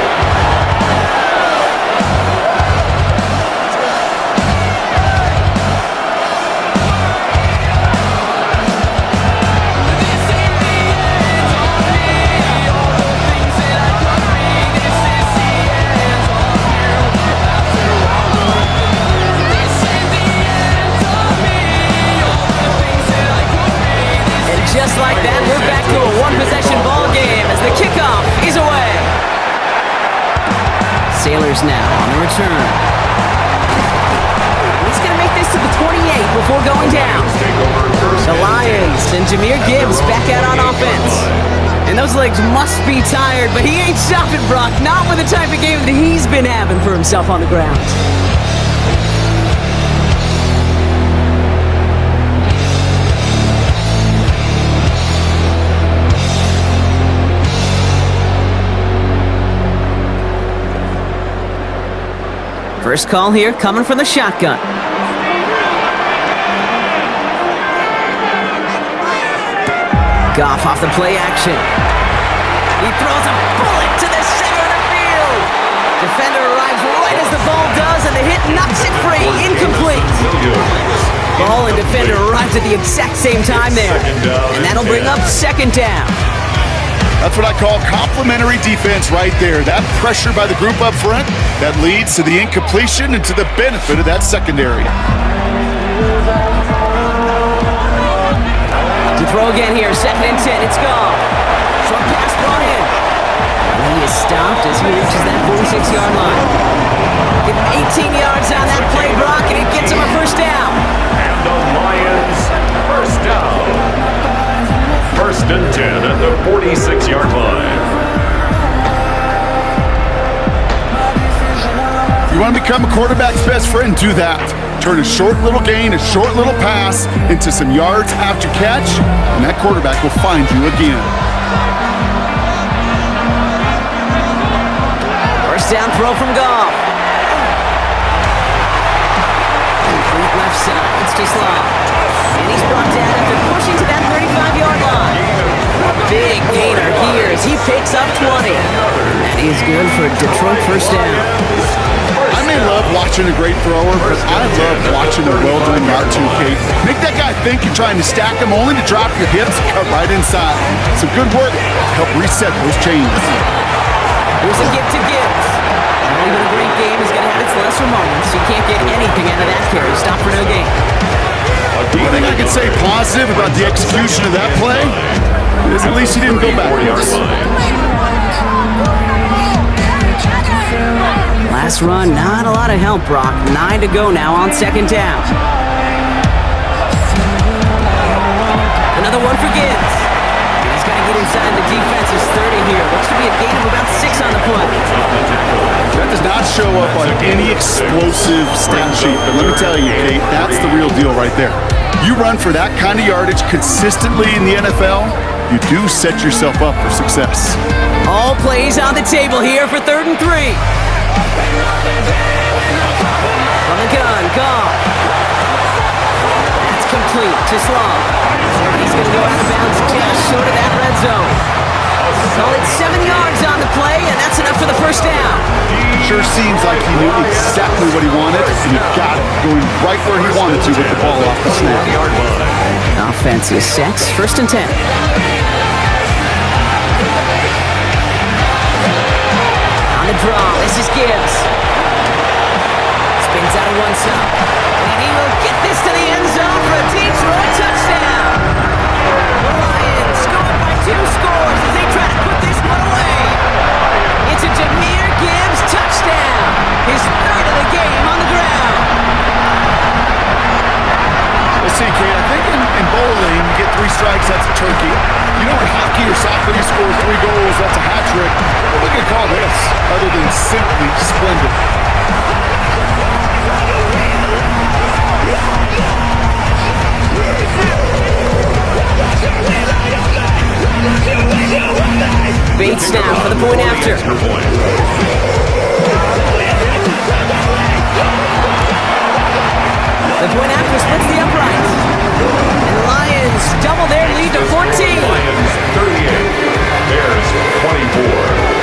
Just like that, we're back to a one-possession ball game as the kickoff is away. Sailors now on the return. He's going to make this to the 28 before going down. The Lions and Jahmyr Gibbs back out on offense. And those legs must be tired, but he ain't stopping, Brock. Not with the type of game that he's been having for himself on the ground. First call here coming from the shotgun. Goff off the play action. He throws a bullet to the center of the field. Defender arrives right as the ball does, and the hit knocks it free. Incomplete. Ball and defender arrives at the exact same time there. And that'll bring up second down. That's what I call complementary defense right there. That pressure by the group up front, that leads to the incompletion and to the benefit of that secondary. To throw again here, 2nd and 10, it's gone. Short pass brought in. And he is stopped as he reaches that 46-yard line. Give him 18 yards on that play, Brock, and it gets him a first down. And the Lions, first down. 1st and 10 at the 46-yard line. You want to become a quarterback's best friend? Do that. Turn a short little gain, a short little pass into some yards after catch, and that quarterback will find you again. First down throw from Goff. Complete left side. It's too slow. And he's brought down after pushing to that 35-yard line. A big gainer here as he picks up 20. That is good for a Detroit first down. I may love watching a great thrower, but I love watching a well-done route too, Kate. Make that guy think you're trying to stack him only to drop your hips and cut right inside. Some good work to help reset those chains. Here's a gift to Gibbs. Not even a great game is going to have its lesser moments. You can't get anything out of that carry. Stop for no gain. One thing I can say positive about the execution of that play is at least he didn't go backwards. Last run, not a lot of help, Brock. 9 to go now on 2nd down. Another one for Gibbs. He's got to get inside the defense's 30 here. Looks to be a gain of about 6 on the play. That does not show up on any explosive stat sheet, but let me tell you, Kate, that's the real deal right there. You run for that kind of yardage consistently in the NFL, you do set yourself up for success. All plays on the table here for 3rd and 3. From the gun, Goff. That's complete to Slow. He's going to go out of bounds just short of that red zone. Solid 7 yards on the play, and that's enough for the first down. Sure seems like he knew exactly what he wanted, and he got it going right where he wanted to with the ball off the snap. Offense is set. 1st and 10. On the draw, this is Gibbs. Spins out of one side. And he will get this to the end zone for a Detroit touchdown. The Lions scored by 2 scores as they try to put this one away. It's a Jahmyr Gibbs touchdown. His 3rd of the game on the ground. Let's see, Kate, I think in bowling, you get 3 strikes, that's a turkey. You know, in hockey or soccer, you score 3 goals, that's a hat trick. What are we going to call this, other than simply splendid? Bates now for the point after. The point after splits the uprights. And the Lions double their lead to 14. Lions 38, Bears 24.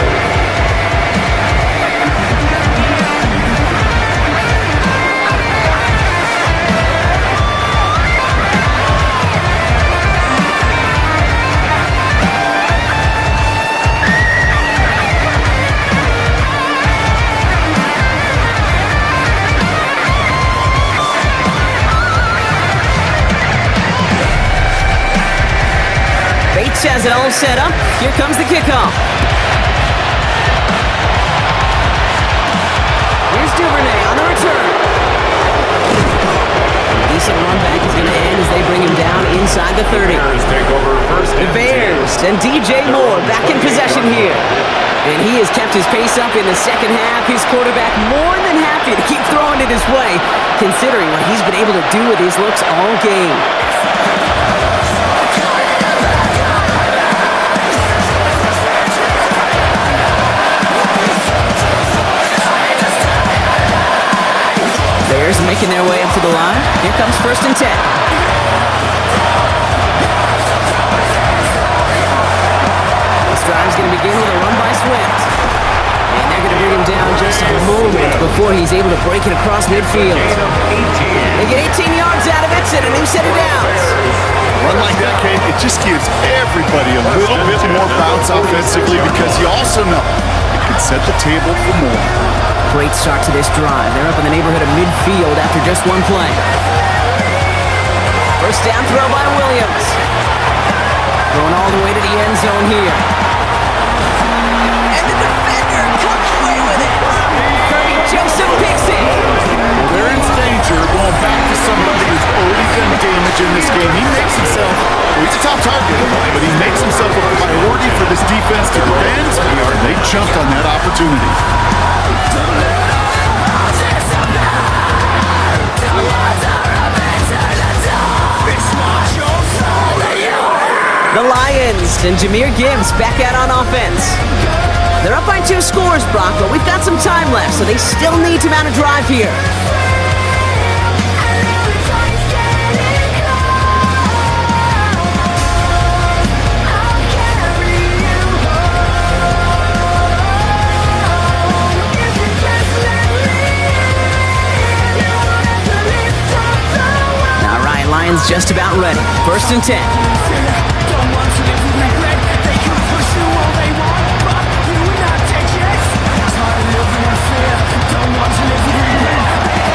Bates has it all set up. Here comes the kickoff. and DJ Moore back in possession here. And he has kept his pace up in the second half. His quarterback more than happy to keep throwing it his way, considering what he's been able to do with his looks all game. Bears making their way up to the line. Here comes 1st and 10. This drive's going to begin with a run by Swift. And they're going to bring him down just a moment before he's able to break it across midfield. They get 18 yards out of it and a new set of downs. Run like that, Kate, it just gives everybody a little bit more bounce offensively because you also know it can set the table for more. Great start to this drive. They're up in the neighborhood of midfield after just one play. First down throw by Williams. Going all the way to the end zone here. And the defender comes away with it. Kirby Joseph picks it. Well, they're in danger going back to somebody who's already done damage in this game. He makes himself, well, he's a top target, but he makes himself a priority for this defense to defend, and they jumped on that opportunity. The Lions and Jahmyr Gibbs back out on offense. They're up by 2 scores, Brock, but we've got some time left, so they still need to mount a drive here. All right, Lions just about ready. 1st and 10.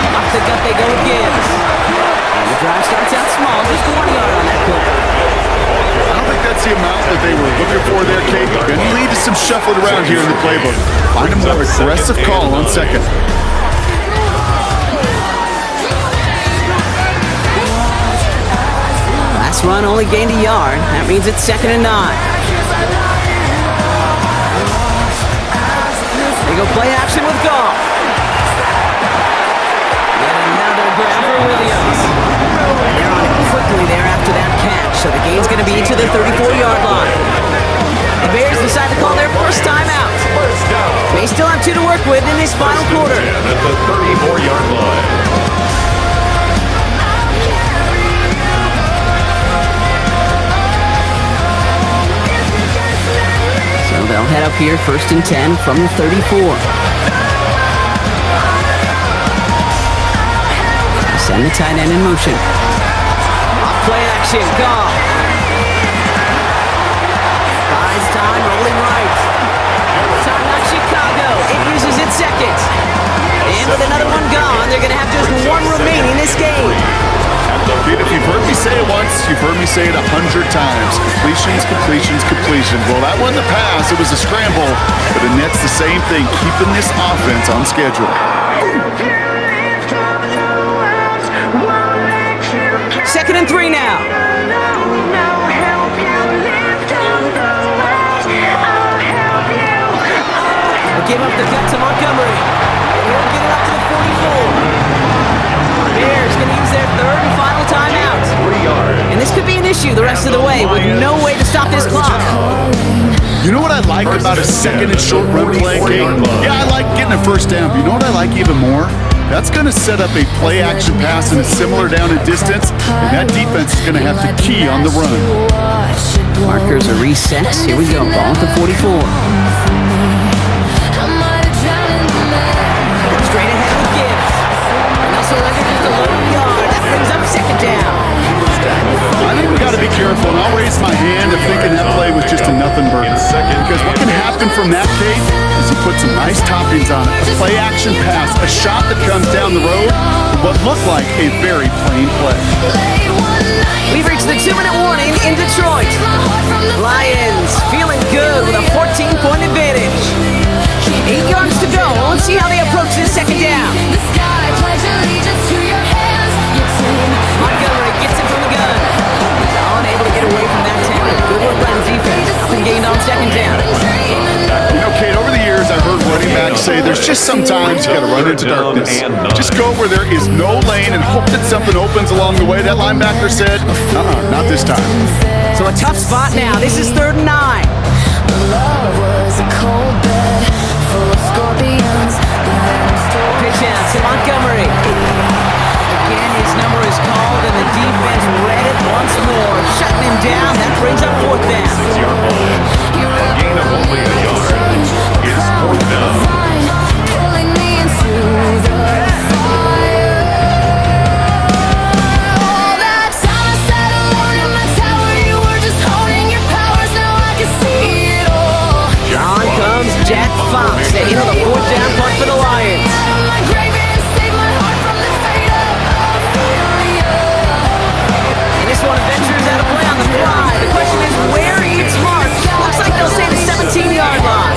Off the gut they go with Gibbs. And the drive starts out small, just 1 yard on that play. I don't think that's the amount that they were looking for there, Kate. Going to lead to some shuffling around here in the playbook. Find a more aggressive call on second. Last run only gained a yard. That means it's 2nd and 9. They go play action with Goff. Yet another grab for Williams. They're on it quickly there after that catch, so the game's going to be to the 34-yard line. The Bears decide to call their first timeout. They still have 2 to work with in this final quarter. At the 34-yard line. So they'll head up here 1st and 10 from the 34. Send the tight end in motion. Play action, Goff. Buys time, rolling right. Timeout Chicago. It uses its second. And with another one gone, they're going to have just 1 remaining this game. If you've heard me say it once, you've heard me say it 100 times. Completions, completions, completions. Well, that wasn't a pass. It was a scramble. But the net's the same thing, keeping this offense on schedule. 2nd and 3 now. They'll give up the gut to Montgomery. He'll get it up to the 44. Bears going to use their 3rd and final timeout. 3 yards. And this could be an issue the rest of the way with no way to stop this clock. You know what I like about a 2nd and short run play, Kate? Yeah, I like getting a 1st down, but you know what I like even more? That's going to set up a play-action pass and a similar down and distance, and that defense is going to have to key on the run. Markers are reset. Here we go. Ball at the 44. Straight ahead with Gibbs. And also just a low yard. That brings up 2nd down. I think we got to be careful, and I'll raise my hand of thinking that play was just a nothing burger. Because what can happen from that, Kate, is you put some nice toppings on it. A play-action pass, a shot that comes down the road, what looked like a very plain play. We've reached the 2-minute warning in Detroit. Lions feeling good with a 14-point advantage. 8 yards to go. Let's see how they approach this 2nd down. Montgomery gets it from the gun. He's unable to get away from that tackle. Good work by the defense. say there's just sometimes you got to run into darkness. Just go where there is no lane and hope that something opens along the way. That linebacker said, not this time. So a tough spot now. This is 3rd and 9. Love was a cold bed full of scorpions. Pitch out to Montgomery. Again, his number is called, and the defense read it once more, shutting him down. That brings up 4th down. A gain of only a yard. It's 4th down. Pulling me into the fire. All that time I sat alone in my tower, you were just holding your powers. Now I can see it all. On comes Jack Fox to handle the 4th down punt for the Lions. My grave and save my heart from the fate of failure. And this one ventures out of play on the fly. The question is where it's marked. Looks like they'll say the 17-yard line.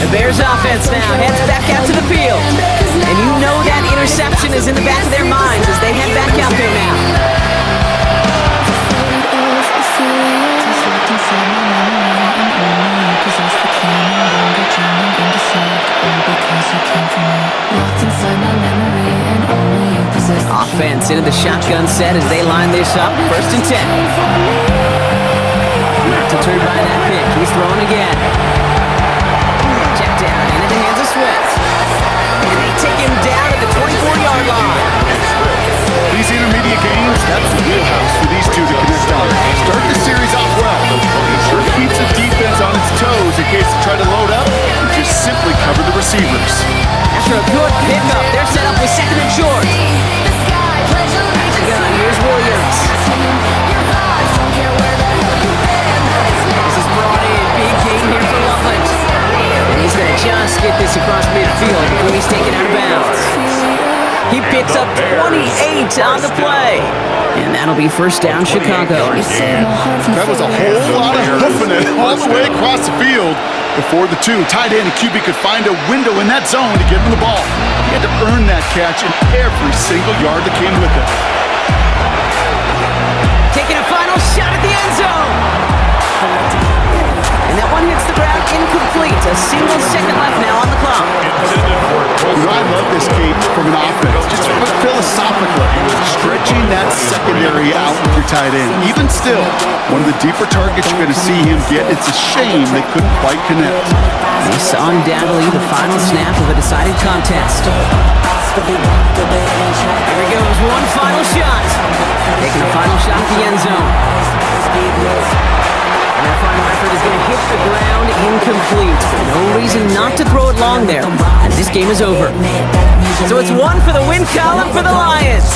The Bears offense now heads back out to the field. And you know that interception is in the back of their minds as they head back out there now. Offense into the shotgun set as they line this up. 1st and 10. Not deterred by that pick. He's throwing again. Check down into the hands of Swift. And they take him down at the 24-yard line. These intermediate games, that's the wheelhouse for these two to connect on. Start the series off well. Sure keeps the defense on its toes in case they try to load up and just simply cover the receivers. After a good pickup, they're set up with 2nd and short. Gun, here's Williams. This is brought in. Big gain here for Loveland. And he's going to just get this across midfield before he's taken out of bounds. He picks up 28 on the play. And that'll be 1st down, Chicago. That was a whole lot of hoofing it all the way across the field before the two tight end and QB could find a window in that zone to get him the ball. He had to earn that catch in every single yard that came with it. Taking a final shot at the end zone. And that one hits the ground incomplete. A single second left now on the clock. I love this, Kate, from an offense. Just philosophically, stretching that secondary out with your tight end. Even still, one of the deeper targets you're going to see him get. It's a shame they couldn't quite connect. This undoubtedly the final snap of a decided contest. Here he goes, one final shot. Taking a final shot at the end zone. And that final effort is going to hit the ground incomplete. No reason not to throw it long there. And this game is over. So it's 1 for the win column for the Lions.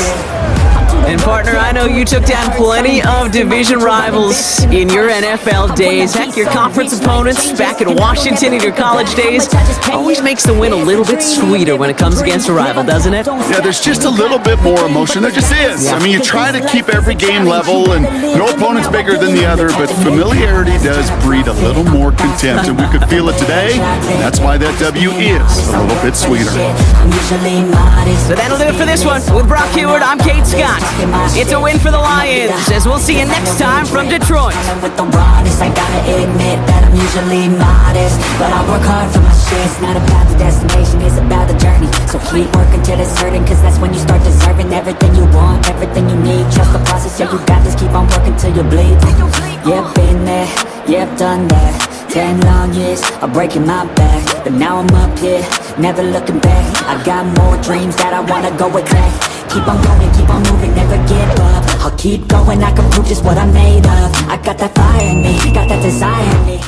And partner, I know you took down plenty of division rivals in your NFL days. Heck, your conference opponents back in Washington in your college days always makes the win a little bit sweeter when it comes against a rival, doesn't it? Yeah, there's just a little bit more emotion. There just is. I mean, you try to keep every game level and no opponent's bigger than the other, but familiarity does breed a little more contempt, and we could feel it today. And that's why that W is a little bit sweeter. So that'll do it for this one. With Brock Heward, I'm Kate Scott. It's a win for the Lions, as we'll see you next time from Detroit. With the rawness, I gotta admit that I'm usually modest, but I work hard for my shit. It's not about the destination, it's about the journey. So keep working till it's certain, cause that's when you start deserving everything you want, everything you need. Trust the process, yeah, you got this. Keep on working till you bleed. Yeah, been there, yeah, done that. 10 long years of breaking my back, but now I'm up here, never looking back. I got more dreams that I wanna go attack. Keep on going, keep on moving, never give up. I'll keep going, I can prove just what I'm made of. I got that fire in me, got that desire in me.